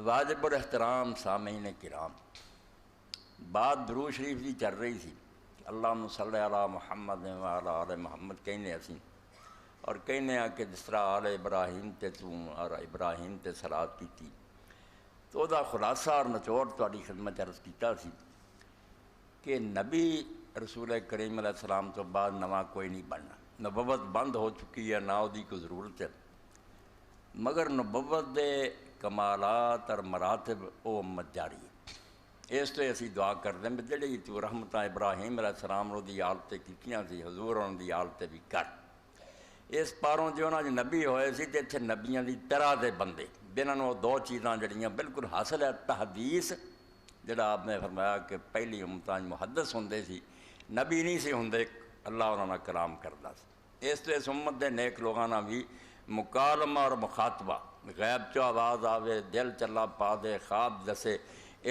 واجب الاحترام سامعین کرام، بات درود شریف کی چل رہی تھی، اللہم صلی علی محمد وعلی آل محمد کہنے اسی، اور کہنے کہ جس طرح آل ابراہیم تے اور ابراہیم تے صلات کی تو دا خلاصہ اور نچوڑ تاری خدمت عرض کیتا سی کہ نبی رسول کریم علیہ السلام تو بعد نواں کوئی نہیں بننا، نبوت بند ہو چکی ہے، نہ دی کوئی ضرورت ہے، مگر نبوت دے کمالات اور مراتب او امت جاری ہے۔ اس لیے اسی دعا کرتے ہیں جڑی تو رحمتاں ابراہیم علیہ السلام رو دی آل تے کیتیاں سی، حضور انہوں دی آل تے بھی کر۔ اس پاروں جو انہوں نے نبی ہوئے سی تے اتھے نبیاں دی طرح دے بندے جنہاں نوں دو چیزاں جڑیاں بالکل حاصل ہے، تحدیث جڑا آپ نے فرمایا کہ پہلی امتاں محدث ہوندے سی، نبی نہیں سی ہوندے، اللہ انہوں نے کلام کردا سی۔ اس لیے اس امت دے نیک لوگاں نال بھی مکالمہ اور مخاطبہ، غیب چو آواز آوے، دل چلا پا دے، خواب دسے،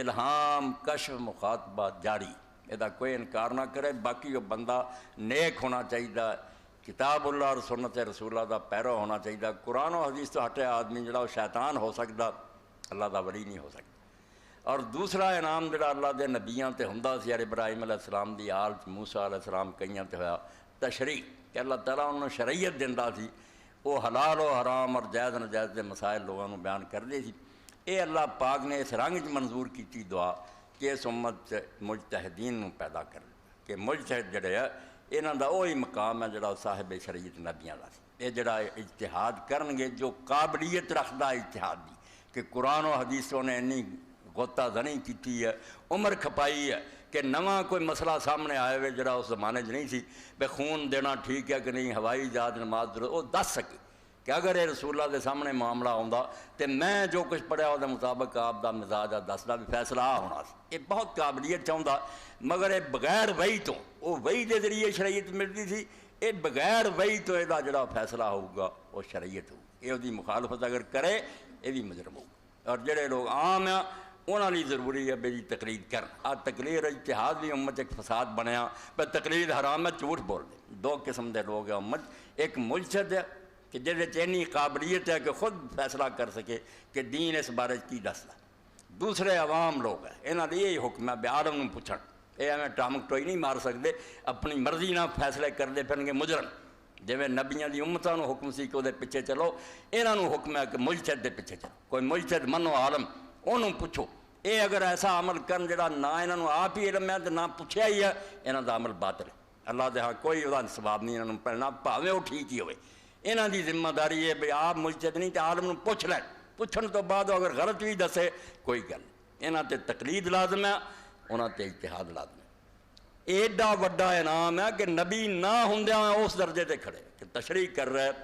الہام کشف مخاطبہ جاری، یہ کوئی انکار نہ کرے۔ باقی وہ بندہ نیک ہونا چاہیے، کتاب اللہ اور سنت رسول اللہ دا پیرو ہونا چاہیے۔ قرآن و حدیث تو ہٹے آدمی جڑا وہ شیطان ہو سکتا، اللہ دا ولی نہیں ہو سکتا۔ اور دوسرا انعام جڑا اللہ دے نبیاں تے ہوندا سی، ابراہیم علیہ السلام دی آل موسیٰ علیہ السلام کئیاں تے ہویا تشریع، کہ اللہ تعالیٰ انہوں نے شریعت دیندا سی، وہ حلال و حرام اور جائز ناجائز دے مسائل لوگوں کو بیان کر دے سی۔ اے اللہ پاک نے اس رنگ منظور کیتی دعا کہ اس امت مجتہدین نو پیدا کر کہ مجتہد جڑے ہے انہاں دا وہی مقام ہے جڑا صاحب شریعت نبیاں دا سی۔ یہ جڑا اجتہاد کرنگے جو قابلیت رکھدا اجتہاد دی کہ قرآن و حدیثوں نے انی غوطہ زنی کیتی ہے، عمر کھپائی ہے کہ نواں کوئی مسئلہ سامنے آئے ہوئے جڑا اس زمانے نہیں سی، بے خون دینا ٹھیک ہے کہ نہیں، ہوائی جہاز نماز ضرورت، وہ دس سکے کہ اگر یہ رسول اللہ دے سامنے معاملہ ہوندا تو میں جو کچھ پڑھیا وہ مطابق آپ دا مزاج دسدا بھی فیصلہ ہونا سی۔ یہ بہت قابلیت چاہتا، مگر یہ بغیر وحی تو، وہ وحی دے ذریعے شریعت ملتی تھی، یہ بغیر وحی تو یہ جڑا فیصلہ ہوگا وہ شریعت ہوگی۔ یہ دی مخالفت اگر کرے یہ بھی مجرم ہوگا۔ اور جڑے لوگ عام ہیں انہوں نے ضروری ہے بے تقلید کرنا۔ آج تقلید اجتہاد بھی امت ایک فساد بنیا، پہ تقلید حرام ہے، جھوٹ بول دے۔ دو قسم دے لوگ ہیں امت، ایک مجتہد ہے کہ جہدے چینی قابلیت ہے کہ خود فیصلہ کر سکے کہ دین اس بارے کی دسدا، دوسرے عوام لوگ ہیں، انہوں نے یہی حکم ہے بے عالم نوں پوچھن، یہ ہمیں ٹامک ٹوئی نہیں مار سکتے، اپنی مرضی نہ فیصلے کرتے پھرن گے مجرم۔ جویں نبیاں دی امتاں نوں حکم سی کہ وہ پیچھے چلو، انہاں نوں حکم ہے کہ مجتہد دے پیچھے چلو، کوئی مجتہد منو عالم انہوں پوچھو۔ اے اگر ایسا عمل کرن جڑا نہ انہاں نوں آپ ہی علم ہے تو نہ پوچھیا ہی ہے، انہاں دا عمل باطل ہے، اللہ دے ہاں کوئی وہ ثواب نہیں انہاں نوں پڑھنا، بھاویں وہ ٹھیک ہی ہوئے۔ انہاں دی ذمہ داری ہے بھئی آپ مجتہد نہیں تے عالم نوں پوچھ لیں، پوچھن تو بعد اگر غلط بھی دسے کوئی گل نہیں۔ انہاں تے تقلید لازم ہے، انہاں تے اجتہاد لازم ہے۔ ایڈا وڈا انعام ہے کہ نبی نہ ہوندیاں اس درجے تے کھڑے کہ تشریح کر رہے